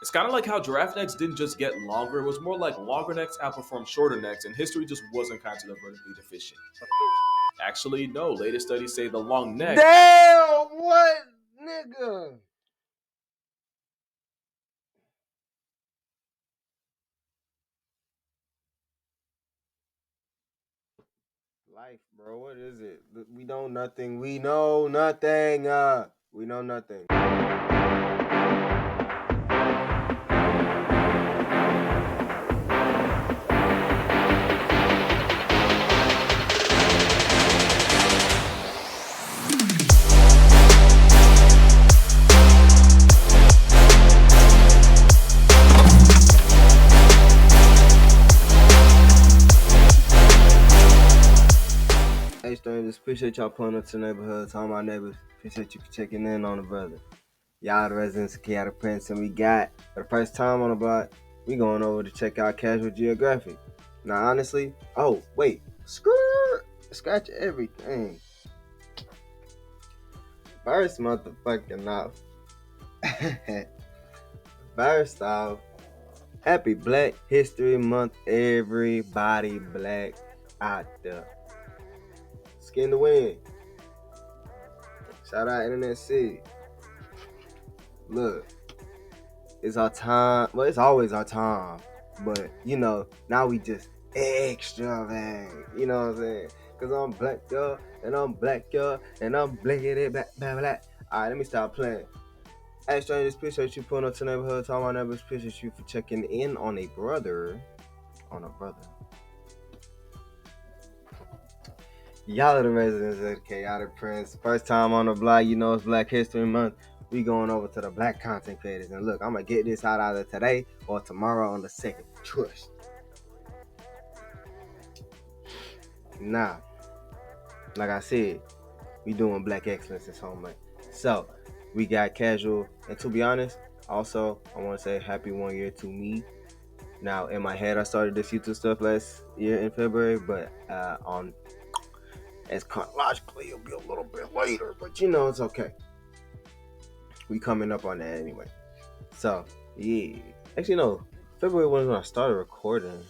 It's kind of like how giraffe necks didn't just get longer, it was more like longer necks outperformed shorter necks, and history just wasn't kind to the vertically deficient. Actually, no, latest studies say the long neck. Damn, what, nigga? Life, bro. What is it? We know nothing. We know nothing. We know nothing. Hey, strangers, appreciate y'all pulling up to the neighborhood. To all my neighbors, appreciate you checking in on the brother. Y'all the residents of Khaotic Prince, and we got, for the first time on the block, we going over to check out Casual Geographic. Now, honestly, oh, wait, scratch everything. First motherfucking off. First off, happy Black History Month, everybody black out there. Skin the wind. Shout out Internet City. Look, it's our time. Well, it's always our time. But, now we just extra, man. You know what I'm saying? Because I'm black, y'all, and I'm black, y'all, and I'm blackity black, black, black. All right, let me stop playing. Hey, strangers, appreciate you pulling up to the neighborhood. To all my neighbors, appreciate you for checking in on a brother. Y'all are the residents of the Khaotic Prince. First time on the block, it's Black History Month. We going over to the black content creators. And look, I'm going to get this out either today or tomorrow on the 2nd. Trust. Now, like I said, we doing Black Excellence this whole month. So, we got Casual. And to be honest, also, I want to say happy 1 year to me. Now, in my head, I started this YouTube stuff last year in February, but as chronologically, it'll be a little bit later, but it's okay. We coming up on that anyway. So, yeah. Actually, no. February was when I started recording.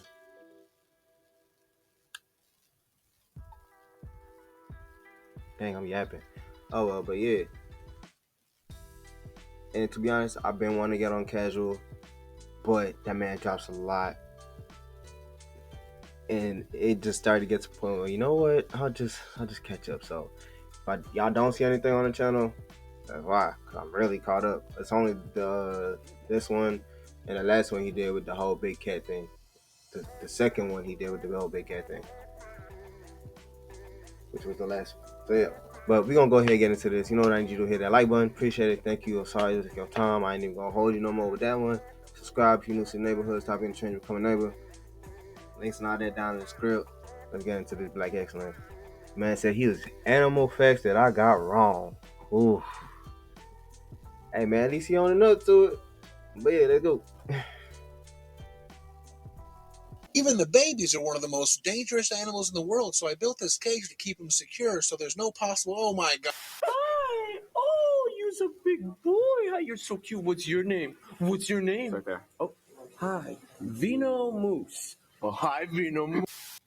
Dang, I'm yapping. Oh, well, but yeah. And to be honest, I've been wanting to get on Casual, but that man drops a lot. And it just started to get to the point where, you know what? I'll just catch up. So, if y'all don't see anything on the channel, that's why. Because I'm really caught up. It's only this one and the last one he did with the whole big cat thing. The second one he did with the whole big cat thing, which was the last one. So yeah. But we're going to go ahead and get into this. You know what I need you to hit that like button. Appreciate it. Thank you. I'm sorry it took your time. I ain't even going to hold you no more with that one. Subscribe if you're new to the neighborhood. Stop being a stranger, become a neighbor. Links and all that down in the script. Let's get into this Black Excellence. Man said he was animal facts that I got wrong. Oof. Hey man, at least he owned up to it. But yeah, let's go. Even the babies are one of the most dangerous animals in the world, so I built this cage to keep them secure so there's no possible... Oh my god. Hi! Oh, you're a big boy. Hi, you're so cute. What's your name? What's your name? It's right there. Oh, hi. Vino Moose. Oh, hi, Vino Moose.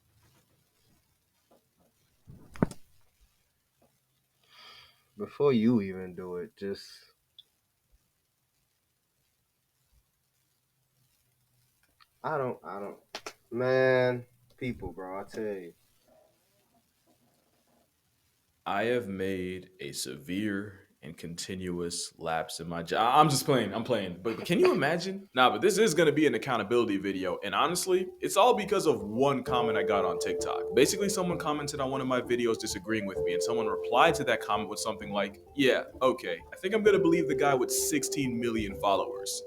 Before you even do it, just... I don't... Man, people, bro, I tell you. I have made a severe and continuous lapse in my job. I'm just playing. I'm playing. But can you imagine? But this is going to be an accountability video. And honestly, it's all because of one comment I got on TikTok. Basically, someone commented on one of my videos disagreeing with me. And someone replied to that comment with something like, yeah, okay, I think I'm going to believe the guy with 16 million followers.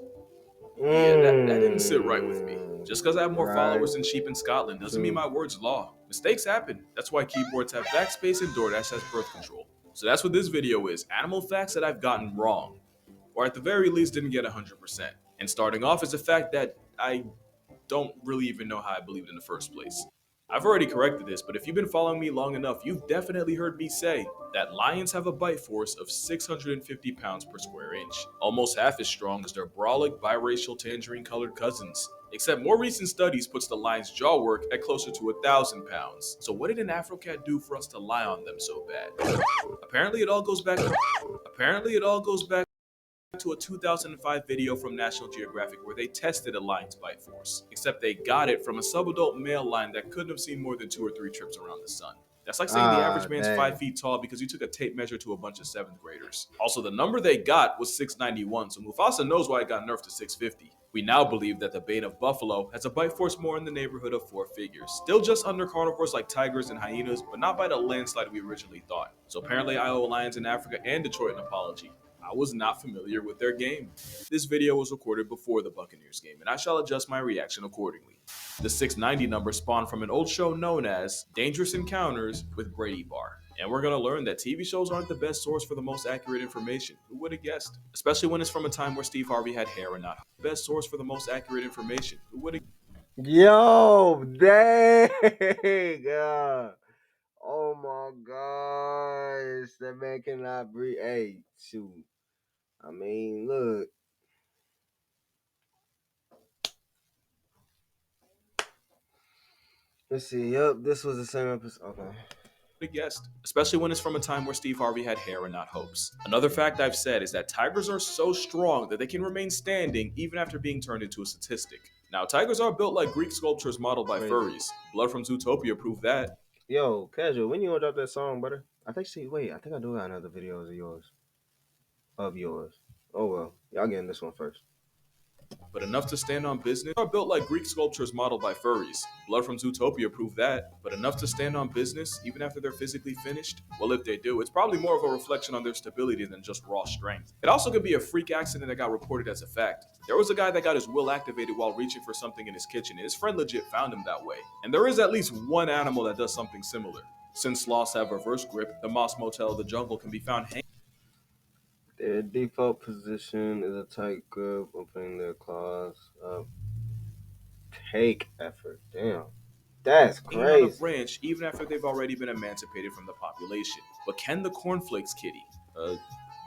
Yeah, that didn't sit right with me. Just because I have more followers than sheep in Scotland doesn't mean my word's law. Mistakes happen. That's why keyboards have backspace and DoorDash has birth control. So that's what this video is. Animal facts that I've gotten wrong. Or at the very least didn't get 100%. And starting off is a fact that I don't really even know how I believed in the first place. I've already corrected this, but if you've been following me long enough, you've definitely heard me say that lions have a bite force of 650 pounds per square inch, almost half as strong as their brolic biracial tangerine-colored cousins. Except more recent studies puts the lion's jaw work at closer to 1,000 pounds. So what did an Afrocat do for us to lie on them so bad? Apparently it all goes back to a 2005 video from National Geographic where they tested a lion's bite force, except they got it from a subadult male lion that couldn't have seen more than 2 or 3 trips around the sun. That's like saying the average man's Dang. 5 feet tall because you took a tape measure to a bunch of 7th graders. Also, the number they got was 691, so Mufasa knows why it got nerfed to 650. We now believe that the bait of buffalo has a bite force more in the neighborhood of 4 figures, still just under carnivores like tigers and hyenas, but not by the landslide we originally thought. So apparently I owe lions in Africa and Detroit an apology. I was not familiar with their game. This video was recorded before the Buccaneers game, and I shall adjust my reaction accordingly. The 690 number spawned from an old show known as Dangerous Encounters with Brady Barr. And we're going to learn that TV shows aren't the best source for the most accurate information. Who would have guessed? Especially when it's from a time where Steve Harvey had hair and not the best source for the most accurate information. Who would have Yo, dang. Oh my gosh. That man cannot breathe. Hey, shoot. I mean, look. Let's see. Yep, this was the same episode. Okay. guessed, especially when it's from a time where Steve Harvey had hair and not hopes. Another fact I've said is that tigers are so strong that they can remain standing even after being turned into a statistic. Now, tigers are built like Greek sculptures modeled by furries. Blood from Zootopia proved that. Yo, Casual, when you gonna drop that song, brother? I think I do got another videos of yours. Oh well, y'all getting this one first. But enough to stand on business are built like Greek sculptures modeled by furries. Blood from Zootopia proved that. But enough to stand on business even after they're physically finished? Well, if they do, it's probably more of a reflection on their stability than just raw strength. It also could be a freak accident that got reported as a fact. There was a guy that got his will activated while reaching for something in his kitchen, and his friend legit found him that way. And there is at least one animal that does something similar. Since sloths have reverse grip, the Moss Motel of the jungle can be found hanging. Their default position is a tight grip, opening their claws up. Take effort. Damn. That's On a crazy. branch even after they've already been emancipated from the population. But can the cornflakes kitty?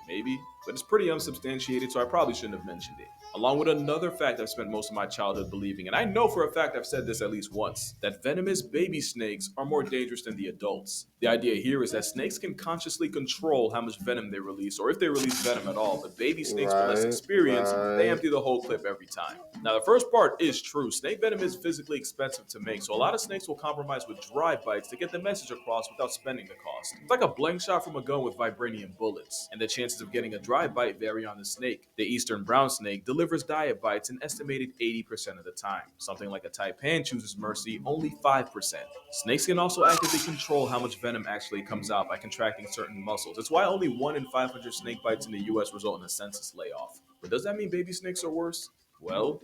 Maybe. But it's pretty unsubstantiated, so I probably shouldn't have mentioned it. Along with another fact I've spent most of my childhood believing, and I know for a fact I've said this at least once, that venomous baby snakes are more dangerous than the adults. The idea here is that snakes can consciously control how much venom they release, or if they release venom at all, but baby snakes with less experience, they empty the whole clip every time. Now the first part is true, snake venom is physically expensive to make, so a lot of snakes will compromise with dry bites to get the message across without spending the cost. It's like a blank shot from a gun with vibranium bullets, and the chances of getting a dry bite vary on the snake. The eastern brown snake delivers diet bites an estimated 80% of the time. Something like a taipan chooses mercy only 5%. Snakes can also actively control how much venom actually comes out by contracting certain muscles. It's why only 1 in 500 snake bites in the US result in a census layoff. But does that mean baby snakes are worse? Well,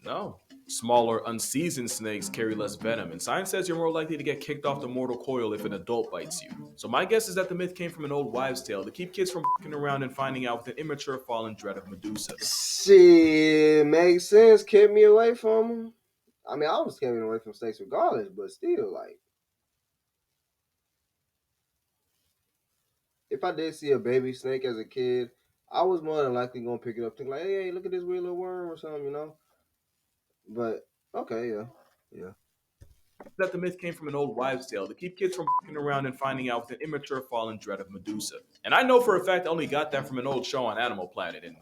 no. Smaller, unseasoned snakes carry less venom, and science says you're more likely to get kicked off the mortal coil if an adult bites you. So my guess is that the myth came from an old wives' tale to keep kids from f***ing around and finding out with an immature fall in dread of Medusa. Shit, makes sense. Kept me away from them. I mean, I was keeping away from snakes regardless, but still, like, if I did see a baby snake as a kid, I was more than likely gonna pick it up, think like, hey, look at this weird little worm or something, you know. But okay, yeah. That the myth came from an old wives' tale to keep kids from f***ing around and finding out with an immature fall in dread of Medusa. And I know for a fact I only got that from an old show on Animal Planet, and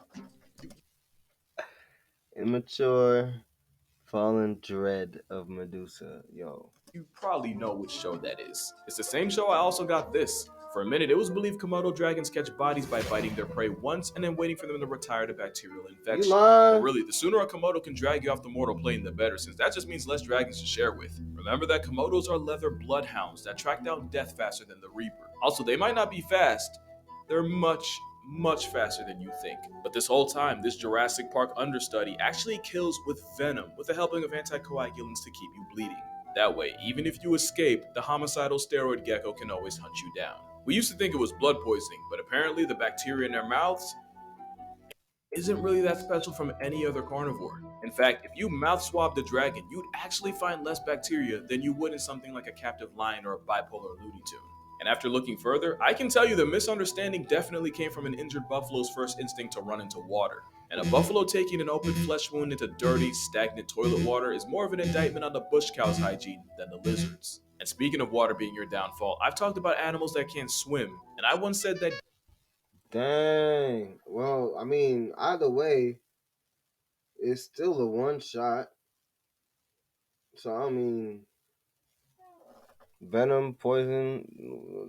Immature, fallen dread of Medusa, yo. you probably know which show that is. It's the same show I also got this. For a minute, it was believed Komodo dragons catch bodies by biting their prey once and then waiting for them to retire to bacterial infection. You lying? But really, the sooner a Komodo can drag you off the mortal plane, the better, since that just means less dragons to share with. Remember that Komodos are leather bloodhounds that track down death faster than the Reaper. Also, they might not be fast, they're much faster than you think. But this whole time, this Jurassic Park understudy actually kills with venom, with the helping of anticoagulants to keep you bleeding. That way, even if you escape, the homicidal steroid gecko can always hunt you down. We used to think it was blood poisoning, but apparently the bacteria in their mouths isn't really that special from any other carnivore. In fact, if you mouth swabbed a dragon, you'd actually find less bacteria than you would in something like a captive lion or a bipolar Looney Tune. And after looking further, I can tell you the misunderstanding definitely came from an injured buffalo's first instinct to run into water. And a buffalo taking an open flesh wound into dirty, stagnant toilet water is more of an indictment on the bush cow's hygiene than the lizard's. And speaking of water being your downfall, I've talked about animals that can't swim, and I once said that Dang. Well, I mean, either way, it's still a one shot. So I mean, venom, poison.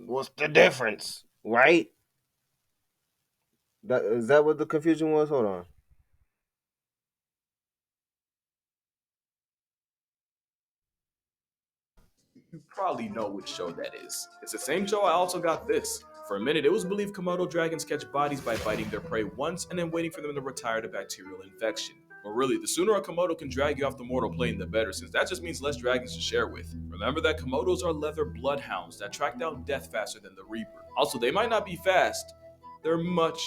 What's the difference, right? That is that what the confusion was? Hold on. you probably know which show that is. It's the same show I also got this. For a minute, it was believed Komodo dragons catch bodies by biting their prey once and then waiting for them to retire to bacterial infection. But really, the sooner a Komodo can drag you off the mortal plane, the better, since that just means less dragons to share with. Remember that Komodos are leather bloodhounds that track down death faster than the Reaper. Also, they might not be fast, they're much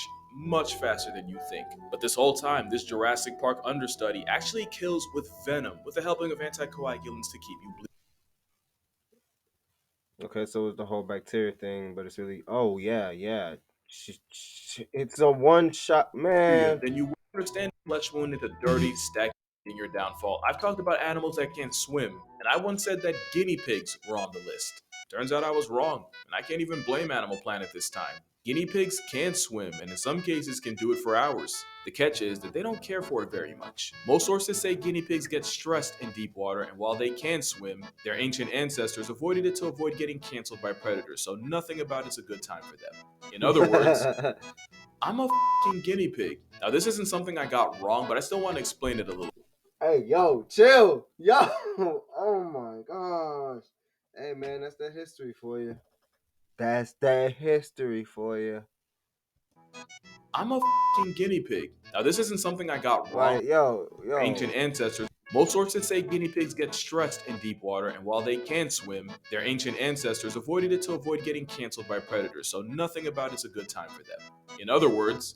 faster than you think. But this whole time, this Jurassic Park understudy actually kills with venom, with the helping of anticoagulants to keep you bleeding. Okay, so it's the whole bacteria thing, but it's really oh yeah. It's a one shot, man. Then you will understand flesh wound into dirty, stagnant in your downfall. I've talked about animals that can't swim, and I once said that guinea pigs were on the list. Turns out I was wrong, and I can't even blame Animal Planet this time. Guinea pigs can swim, and in some cases can do it for hours. The catch is that they don't care for it very much. Most sources say guinea pigs get stressed in deep water, and while they can swim, their ancient ancestors avoided it to avoid getting canceled by predators, so nothing about it's a good time for them. In other words, I'm a fucking guinea pig. Now, this isn't something I got wrong, but I still want to explain it a little. Hey, yo, chill, yo. Oh my gosh. Hey, man, that's that history for you. That's that history for you. I'm a fucking guinea pig. Now, this isn't something I got wrong. Like, yo. Ancient ancestors. Most sources say guinea pigs get stressed in deep water, and while they can swim, their ancient ancestors avoided it to avoid getting canceled by predators, so nothing about it's a good time for them. In other words,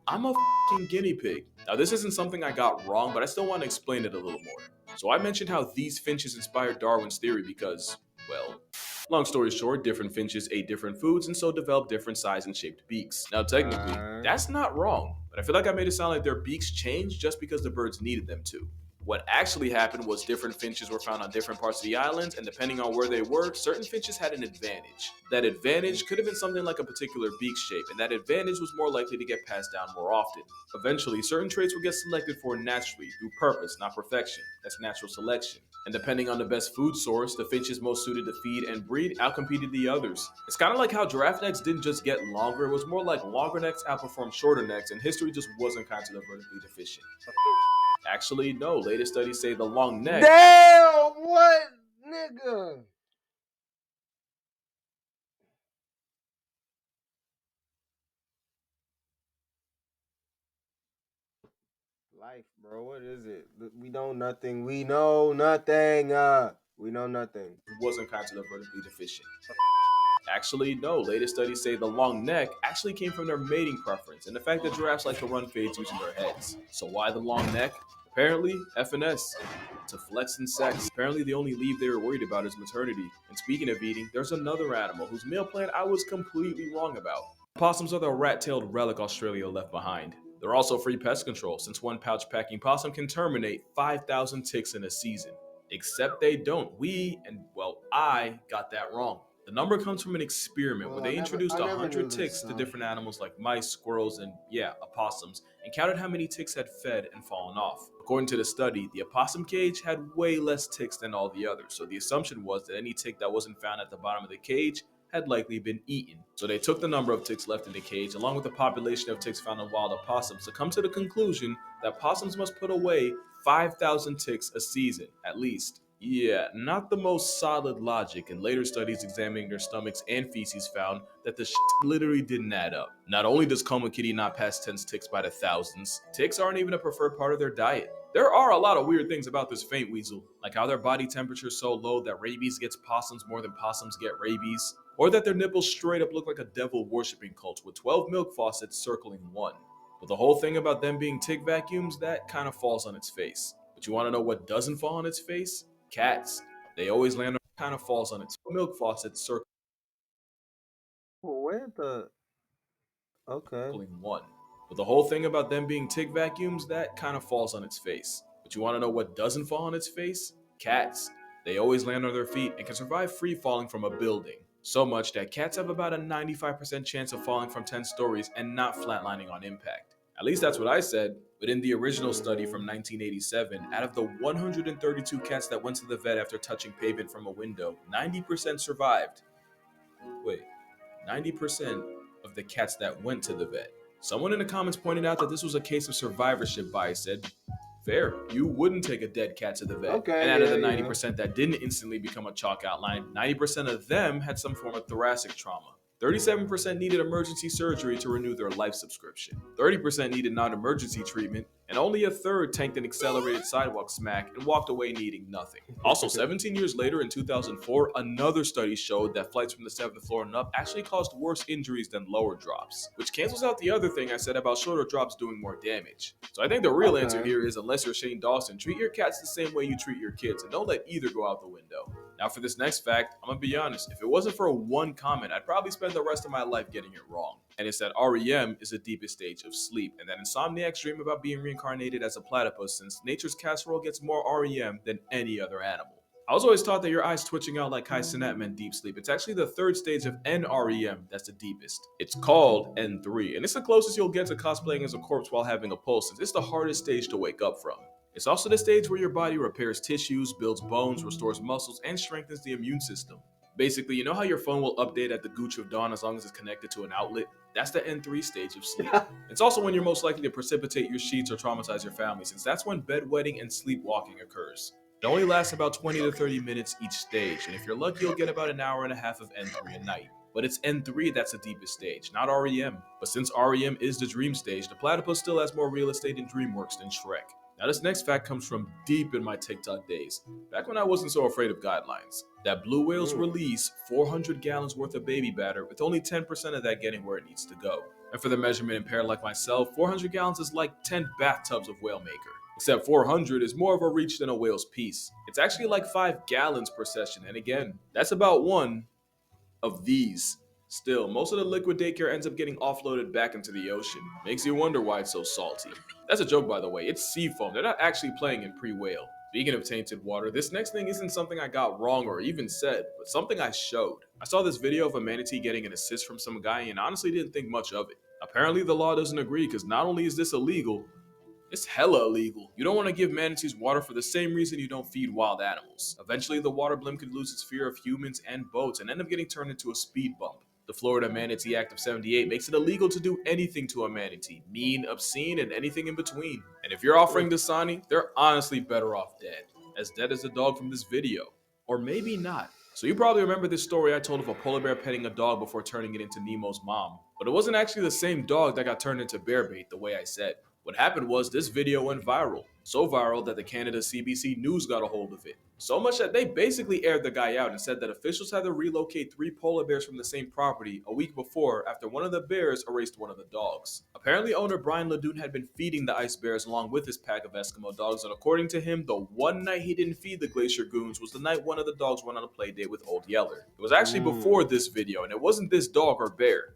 I'm a fucking guinea pig. Now, this isn't something I got wrong, but I still want to explain it a little more. So, I mentioned how these finches inspired Darwin's theory because, well, long story short, different finches ate different foods and so developed different size and shaped beaks. Now, technically, that's not wrong, but I feel like I made it sound like their beaks changed just because the birds needed them to. What actually happened was different finches were found on different parts of the islands, and depending on where they were, certain finches had an advantage. That advantage could have been something like a particular beak shape, and that advantage was more likely to get passed down more often. Eventually, certain traits would get selected for naturally, through purpose, not perfection. That's natural selection. And depending on the best food source, the finches most suited to feed and breed outcompeted the others. It's kind of like how giraffe necks didn't just get longer, it was more like longer necks outperformed shorter necks, and history just wasn't kind to the vertically deficient. Actually, no. Latest studies say the long neck. Damn, what, nigga? Life, bro. What is it? We know nothing. We know nothing. We know nothing. Wasn't kind to the vertically deficient. Actually, no. Latest studies say the long neck actually came from their mating preference and the fact that giraffes like to run fades using their heads. So why the long neck? Apparently, FNS. To flex and sex. Apparently, the only leave they were worried about is maternity. And speaking of eating, there's another animal whose meal plan I was completely wrong about. Possums are the rat-tailed relic Australia left behind. They're also free pest control, since one pouch packing possum can terminate 5,000 ticks in a season. Except they don't. I got that wrong. The number comes from an experiment where they introduced I never 100 knew ticks this. to different animals like mice, squirrels, and opossums, and counted how many ticks had fed and fallen off. According to the study, the opossum cage had way less ticks than all the others, so the assumption was that any tick that wasn't found at the bottom of the cage had likely been eaten. So they took the number of ticks left in the cage, along with the population of ticks found in wild opossums, to come to the conclusion that possums must put away 5,000 ticks a season, at least. Yeah, not the most solid logic, and later studies examining their stomachs and feces found that the shit literally didn't add up. Not only does Coma Kitty not pass 10 ticks by the thousands, ticks aren't even a preferred part of their diet. There are a lot of weird things about this faint weasel, like how their body temperature is so low that rabies gets possums more than possums get rabies, or that their nipples straight up look like a devil worshipping cult with 12 milk faucets circling one. But the whole thing about them being tick vacuums, that kind of falls on its face. But you want to know what doesn't fall on its face? Cats. They always land on kind of falls on its milk faucet circling Well, where the okay. one. But the whole thing about them being tick vacuums, that kind of falls on its face. But you want to know what doesn't fall on its face? Cats. They always land on their feet and can survive free falling from a building. So much that cats have about a 95% chance of falling from 10 stories and not flatlining on impact. At least that's what I said, but in the original study from 1987, out of the 132 cats that went to the vet after touching pavement from a window, 90% survived. Wait, 90% of the cats that went to the vet. Someone in the comments pointed out that this was a case of survivorship bias. Said, fair, you wouldn't take a dead cat to the vet. Okay, And out of yeah, the yeah. 90% that didn't instantly become a chalk outline, 90% of them had some form of thoracic trauma. 37% needed emergency surgery to renew their life subscription. 30% needed non-emergency treatment, and only a third tanked an accelerated sidewalk smack and walked away needing nothing. Also, 17 years later in 2004, another study showed that flights from the 7th floor and up actually caused worse injuries than lower drops, which cancels out the other thing I said about shorter drops doing more damage. So I think the real answer here is, unless you're Shane Dawson, treat your cats the same way you treat your kids and don't let either go out the window. Now for this next fact, I'm gonna be honest, if it wasn't for one comment, I'd probably spend the rest of my life getting it wrong. And it's that REM is the deepest stage of sleep, and that insomniacs dream about being reincarnated as a platypus since nature's casserole gets more REM than any other animal. I was always taught that your eyes twitching out like Kai Cenat meant deep sleep. It's actually the third stage of NREM that's the deepest. It's called N3, and it's the closest you'll get to cosplaying as a corpse while having a pulse, since it's the hardest stage to wake up from. It's also the stage where your body repairs tissues, builds bones, restores muscles, and strengthens the immune system. Basically, you know how your phone will update at the gooch of dawn as long as it's connected to an outlet? That's the N3 stage of sleep. It's also when you're most likely to precipitate your sheets or traumatize your family, since that's when bedwetting and sleepwalking occurs. It only lasts about 20 to 30 minutes each stage, and if you're lucky, you'll get about an hour and a half of N3 a night. But it's N3 that's the deepest stage, not REM. But since REM is the dream stage, the platypus still has more real estate in DreamWorks than Shrek. Now this next fact comes from deep in my TikTok days, back when I wasn't so afraid of guidelines. That blue whales release 400 gallons worth of baby batter, with only 10% of that getting where it needs to go. And for the measurement impaired like myself, 400 gallons is like 10 bathtubs of whale maker. Except 400 is more of a reach than a whale's piece. It's actually like 5 gallons per session, and again, that's about one of these. Still, most of the liquid daycare ends up getting offloaded back into the ocean. Makes you wonder why it's so salty. That's a joke, by the way. It's sea foam. They're not actually playing in pre-whale. Speaking of tainted water, this next thing isn't something I got wrong or even said, but something I showed. I saw this video of a manatee getting an assist from some guy and honestly didn't think much of it. Apparently the law doesn't agree, because not only is this illegal, it's hella illegal. You don't want to give manatees water for the same reason you don't feed wild animals. Eventually, the water blimp could lose its fear of humans and boats and end up getting turned into a speed bump. The Florida Manatee Act of '78 makes it illegal to do anything to a manatee, mean, obscene, and anything in between. And if you're offering Dasani, they're honestly better off dead. As dead as the dog from this video. Or maybe not. So you probably remember this story I told of a polar bear petting a dog before turning it into Nemo's mom. But it wasn't actually the same dog that got turned into bear bait the way I said. What happened was this video went viral. So viral that the Canada CBC News got a hold of it. So much that they basically aired the guy out and said that officials had to relocate 3 polar bears from the same property a week before after one of the bears erased one of the dogs. Apparently owner Brian Ledoux had been feeding the ice bears along with his pack of Eskimo dogs, and according to him, the one night he didn't feed the Glacier Goons was the night one of the dogs went on a play date with Old Yeller. It was actually before this video, and it wasn't this dog or bear.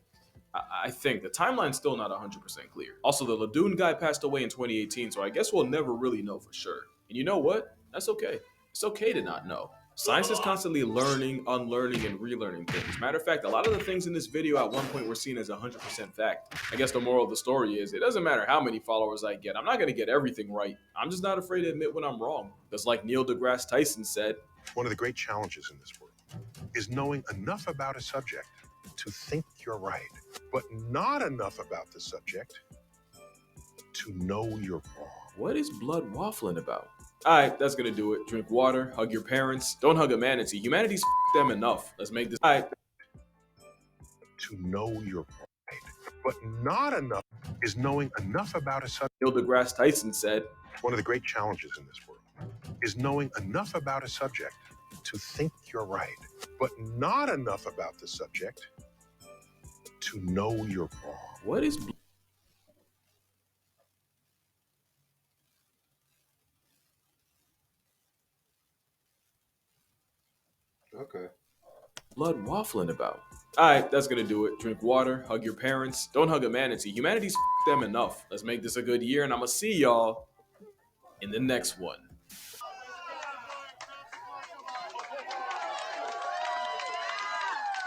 I think the timeline's still not 100% clear. Also, the Ladoon guy passed away in 2018, so I guess we'll never really know for sure. And you know what? That's okay. It's okay to not know. Science is constantly learning, unlearning, and relearning things. Matter of fact, a lot of the things in this video at one point were seen as 100% fact. I guess the moral of the story is, it doesn't matter how many followers I get, I'm not going to get everything right. I'm just not afraid to admit when I'm wrong. Because like Neil deGrasse Tyson said, one of the great challenges in this world is knowing enough about a subject to think you're right, but not enough about the subject to know you're wrong. What is blood waffling about? Alright, that's gonna do it. Drink water, hug your parents. Don't hug a manatee. Humanity's them enough. Let's make this. Alright. To know you're right, but not enough is knowing enough about a subject. Neil deGrasse Tyson said, one of the great challenges in this world is knowing enough about a subject to think you're right, but not enough about the subject to know you're wrong. What is Okay. Blood waffling about. All right, that's gonna do it. Drink water, hug your parents. Don't hug humanity. Humanity's them enough. Let's make this a good year, and I'm gonna see y'all in the next one.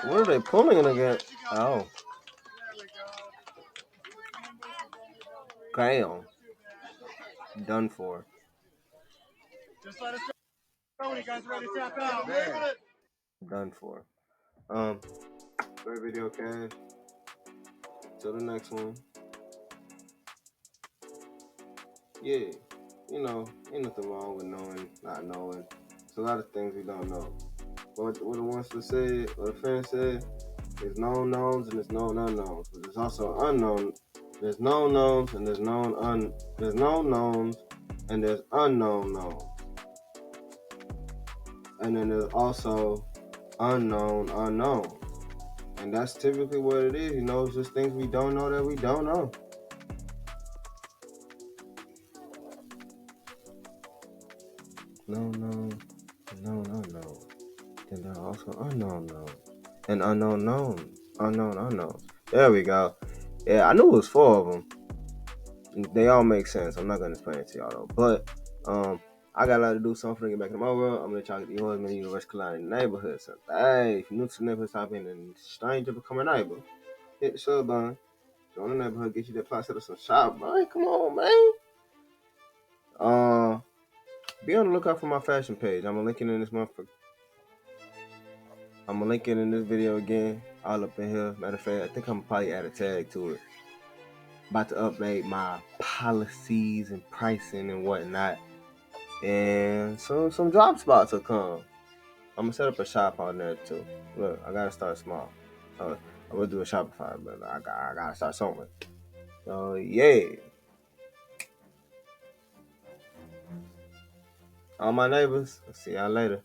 What are they pulling it again? Oh, damn. Done for. Just let us know when you guys are ready to tap out. Done for. Great video, Cash. Till the next one. Yeah, you know, ain't nothing wrong with knowing, not knowing. It's a lot of things we don't know. But what it wants to say, what the fan said, there's known knowns and there's known unknowns. But there's also unknown. There's known knowns and there's there's known knowns and there's unknown knowns. And then there's also unknown unknowns. And that's typically what it is, you know, it's just things we don't know that we don't know. No, unknown. Then there are also unknown knowns. And unknown knowns. Unknown unknowns. There we go. Yeah, I knew it was 4 of them. They all make sense. I'm not gonna explain it to y'all though. But I got a lot to do, so I'm gonna get back to my world. I'm gonna try to get yours, man, University of Carolina neighborhood. So hey, if you're new to the neighborhood, stop in and stranger become a neighbor. Hit the sub button. Join the neighborhood, get you that pot, set up some shop, boy. Come on, man. Be on the lookout for my fashion page. I'm gonna link it in this motherfucker. I'm gonna link it in this video again, all up in here. Matter of fact, I think I'm gonna probably add a tag to it. About to update my policies and pricing and whatnot. And so some job spots will come. I'm gonna set up a shop on there too. Look, I gotta start small. I will do a Shopify, but I gotta start somewhere. So yeah. All my neighbors, I'll see y'all later.